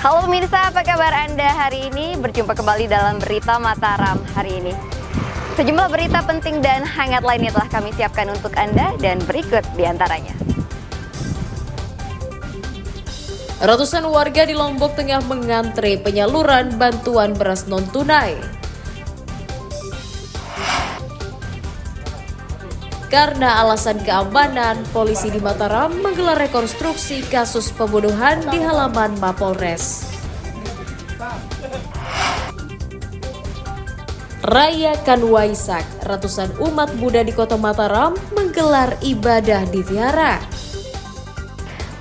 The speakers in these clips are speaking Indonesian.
Halo pemirsa, apa kabar Anda hari ini? Berjumpa kembali dalam Berita Mataram hari ini. Sejumlah berita penting dan hangat lainnya telah kami siapkan untuk Anda dan berikut diantaranya. Ratusan warga di Lombok Tengah mengantre penyaluran bantuan beras non-tunai. Karena alasan keamanan, polisi di Mataram menggelar rekonstruksi kasus pembunuhan di halaman Mapolres. Rayakan Waisak, ratusan umat Buddha di Kota Mataram menggelar ibadah di vihara.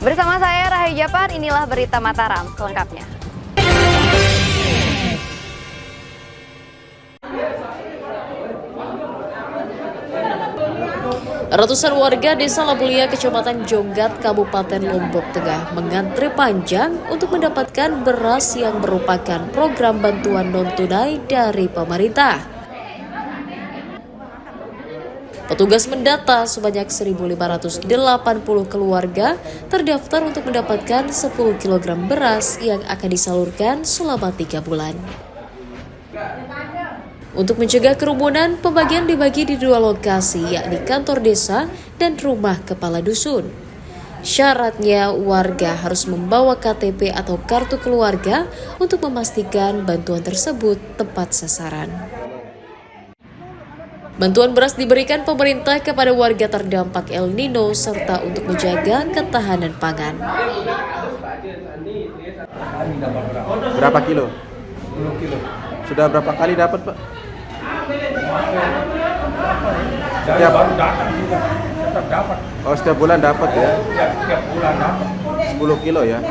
Bersama saya Rahayu Japar, inilah Berita Mataram selengkapnya. Ratusan warga Desa Labulia, Kecamatan Jonggat, Kabupaten Lombok Tengah mengantre panjang untuk mendapatkan beras yang merupakan program bantuan non-tunai dari pemerintah. Petugas mendata sebanyak 1.580 keluarga terdaftar untuk mendapatkan 10 kg beras yang akan disalurkan selama 3 bulan. Untuk mencegah kerumunan, pembagian dibagi di 2 lokasi, yakni kantor desa dan rumah kepala dusun. Syaratnya, warga harus membawa KTP atau kartu keluarga untuk memastikan bantuan tersebut tepat sasaran. Bantuan beras diberikan pemerintah kepada warga terdampak El Nino serta untuk menjaga ketahanan pangan. Berapa kilo? 10 kilo. Sudah berapa kali dapat, Pak? Setiap baru datang juga, tetap dapat. Oh, setiap bulan dapat ya? Ya, setiap bulan dapat. 10 kilo ya?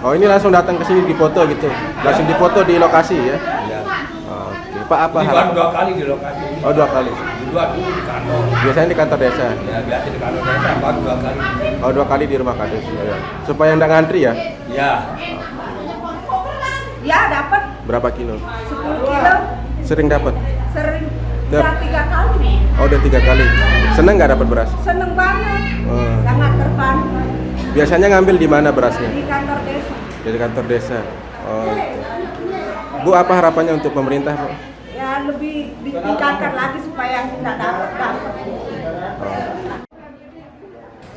Oh, ini langsung datang ke sini dipoto gitu? Langsung dipoto di lokasi ya? Ya. Oke, Pak, apa Ini baru 2 kali di lokasi. Oh, 2 kali? Dua dulu di kantor. Biasanya di kantor desa? Ya, biasa di kantor desa, baru 2 kali. Oh, 2 kali di rumah kades ya. Supaya nggak ngantri ya? Ya. Ya dapat Berapa kilo? 10 kilo, Sering dapat? sering udah 3 kali. Oh, udah 3 kali. Seneng nggak dapat beras? Seneng banget, Oh. sangat terbantu Biasanya ngambil di mana berasnya? di kantor desa. Dari kantor desa. Oh. Bu, apa harapannya untuk pemerintah, Bu? Ya lebih ditingkatkan lagi supaya kita dapat.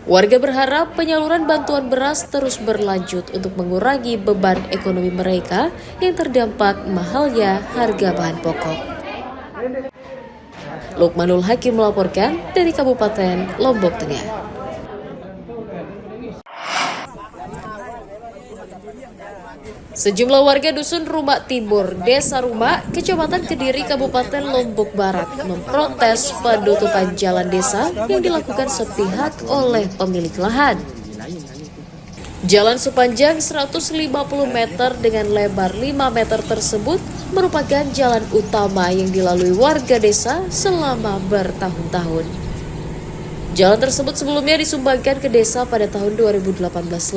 Warga berharap penyaluran bantuan beras terus berlanjut untuk mengurangi beban ekonomi mereka yang terdampak mahalnya harga bahan pokok. Lukmanul Hakim melaporkan dari Kabupaten Lombok Tengah. Sejumlah warga Dusun Rumak Timur, Desa Rumak, Kecamatan Kediri, Kabupaten Lombok Barat memprotes penutupan jalan desa yang dilakukan sepihak oleh pemilik lahan. Jalan sepanjang 150 meter dengan lebar 5 meter tersebut merupakan jalan utama yang dilalui warga desa selama bertahun-tahun. Jalan tersebut sebelumnya disumbangkan ke desa pada tahun 2018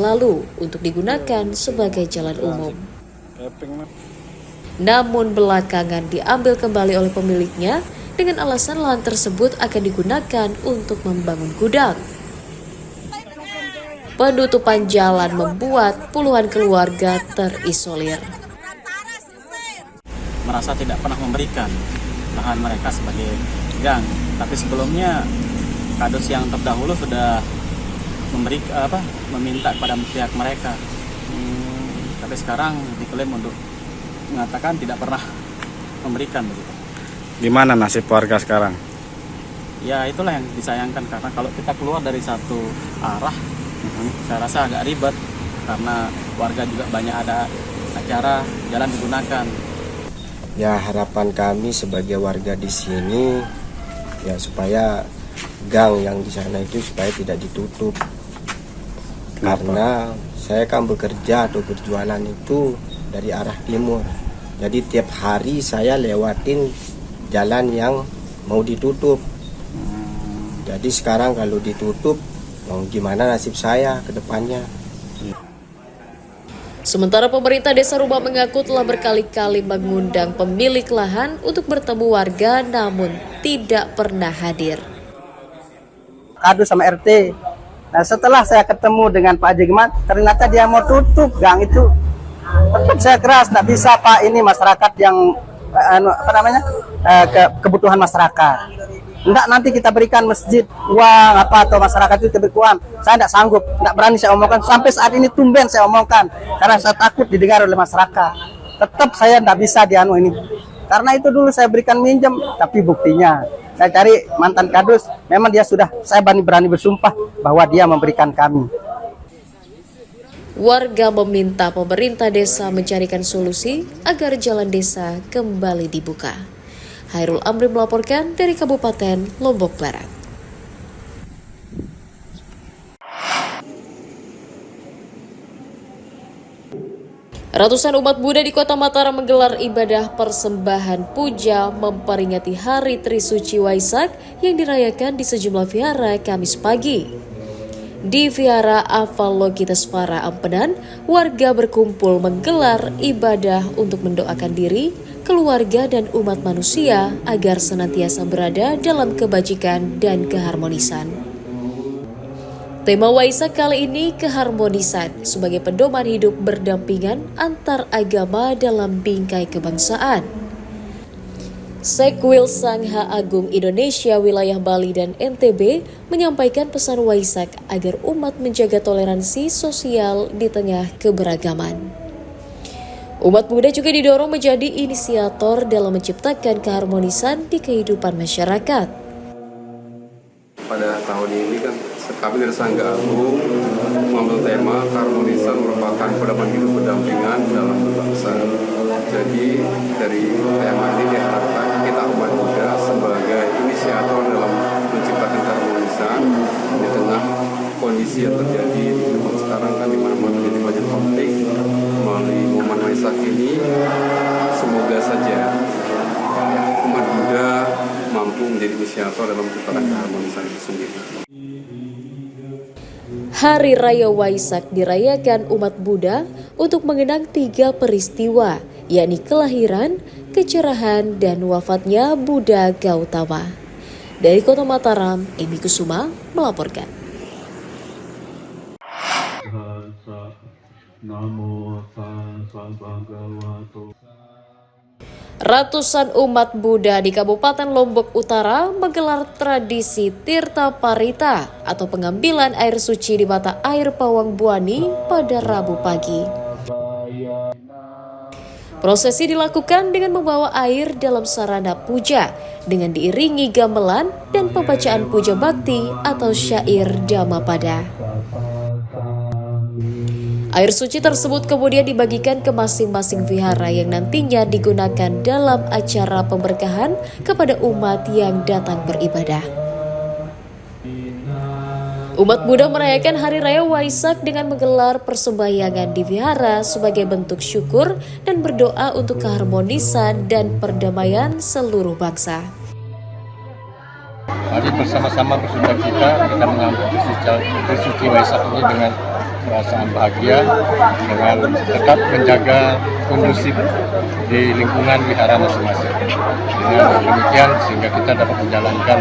lalu untuk digunakan sebagai jalan umum. Namun belakangan diambil kembali oleh pemiliknya dengan alasan lahan tersebut akan digunakan untuk membangun gudang. Penutupan jalan membuat puluhan keluarga terisolir. Merasa tidak pernah memberikan lahan mereka sebagai gang, tapi sebelumnya Kadus yang terdahulu sudah meminta kepada pihak mereka, tapi sekarang diklaim untuk mengatakan tidak pernah memberikan begitu. Gimana nasib warga sekarang? Ya itulah yang disayangkan, karena kalau kita keluar dari satu arah, saya rasa agak ribet karena warga juga banyak ada acara jalan digunakan. Ya harapan kami sebagai warga di sini ya supaya gang yang di sana itu supaya tidak ditutup. Karena saya kan bekerja atau berjualan itu dari arah timur. Jadi tiap hari saya lewatin jalan yang mau ditutup. Jadi sekarang kalau ditutup, mau gimana nasib saya ke depannya? Sementara pemerintah Desa Rumak mengaku telah berkali-kali mengundang pemilik lahan untuk bertemu warga namun tidak pernah hadir. Adu sama RT. Nah, setelah saya ketemu dengan Pak Jegmat, ternyata dia mau tutup gang itu. Tetap saya keras, tidak bisa Pak, ini masyarakat yang kebutuhan masyarakat. Enggak, nanti kita berikan masjid uang atau masyarakat itu diberi uang. Saya tidak sanggup, tidak berani saya omongkan. Sampai saat ini tumben saya omongkan karena saya takut didengar oleh masyarakat. Tetap saya tidak bisa ini. Karena itu dulu saya berikan minjem, tapi buktinya saya cari mantan kadus, memang dia sudah, saya berani bersumpah bahwa dia memberikan kami. Warga meminta pemerintah desa mencarikan solusi agar jalan desa kembali dibuka. Hairul Amri melaporkan dari Kabupaten Lombok Barat. Ratusan umat Buddha di Kota Mataram menggelar ibadah persembahan puja memperingati Hari Trisuci Waisak yang dirayakan di sejumlah vihara Kamis pagi. Di Vihara Avalokitesvara Ampenan, warga berkumpul menggelar ibadah untuk mendoakan diri, keluarga dan umat manusia agar senantiasa berada dalam kebajikan dan keharmonisan. Tema Waisak kali ini keharmonisan sebagai pedoman hidup berdampingan antar agama dalam bingkai kebangsaan. Sekwil Sangha Agung Indonesia Wilayah Bali dan NTB menyampaikan pesan Waisak agar umat menjaga toleransi sosial di tengah keberagaman. Umat Buddha juga didorong menjadi inisiator dalam menciptakan keharmonisan di kehidupan masyarakat. Pada tahun ini kan kami dari Sangha Agung mengambil tema keharmonisan merupakan pedoman hidup berdampingan dalam berbangsa. Jadi dari tema ini diharapkan kita umat Buddha sebagai inisiator dalam menciptakan keharmonisan di tengah kondisi yang terjadi di zaman sekarang kan di mana-mana terjadi banyak konflik. Melalui momen Waisak ini semoga saja umat Buddha mampu menjadi inisiator dalam menciptakan keharmonisan itu sendiri. Hari Raya Waisak dirayakan umat Buddha untuk mengenang 3 peristiwa, yakni kelahiran, kecerahan, dan wafatnya Buddha Gautama. Dari Kota Mataram, Emi Kusuma melaporkan. Ratusan umat Buddha di Kabupaten Lombok Utara menggelar tradisi Tirta Parita atau pengambilan air suci di mata air Pawang Buani pada Rabu pagi. Prosesi dilakukan dengan membawa air dalam sarana puja dengan diiringi gamelan dan pembacaan puja bakti atau syair Dhammapada. Air suci tersebut kemudian dibagikan ke masing-masing vihara yang nantinya digunakan dalam acara pemberkahan kepada umat yang datang beribadah. Umat Buddha merayakan Hari Raya Waisak dengan menggelar persembahyangan di vihara sebagai bentuk syukur dan berdoa untuk keharmonisan dan perdamaian seluruh bangsa. Mari bersama-sama bersukacita kita mengambil Trisuci Waisak ini dengan perasaan bahagia, dengan tetap menjaga kondusif di lingkungan wihara masing-masing. Dengan demikian sehingga kita dapat menjalankan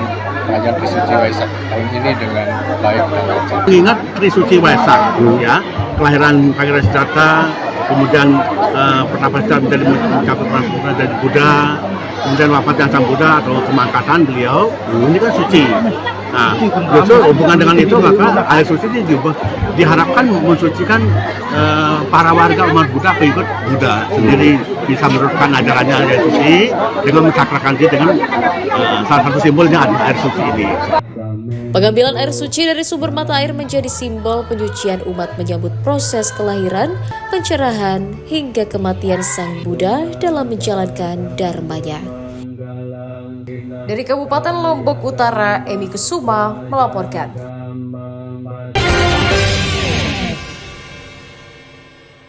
perayaan Trisuci Waisak tahun ini dengan baik dan lancar. Mengingat Trisuci Waisak, ya, kelahiran Pangeran Siddhartha, kemudian pertama menjadi mencapai dari Buddha, kemudian wafatnya Sang Buddha atau kemangkatan beliau, ini kan suci. Nah, justru hubungan dengan itu maka air suci ini diharapkan mensucikan para warga umat Buddha pengikut Buddha sendiri bisa meneruskan ajarannya air suci dengan mencakrakan diri dengan salah satu simbolnya adalah air suci ini. Pengambilan air suci dari sumber mata air menjadi simbol penyucian umat menyambut proses kelahiran, pencerahan, hingga kematian Sang Buddha dalam menjalankan dharmanya. Dari Kabupaten Lombok Utara, Emi Kusuma melaporkan.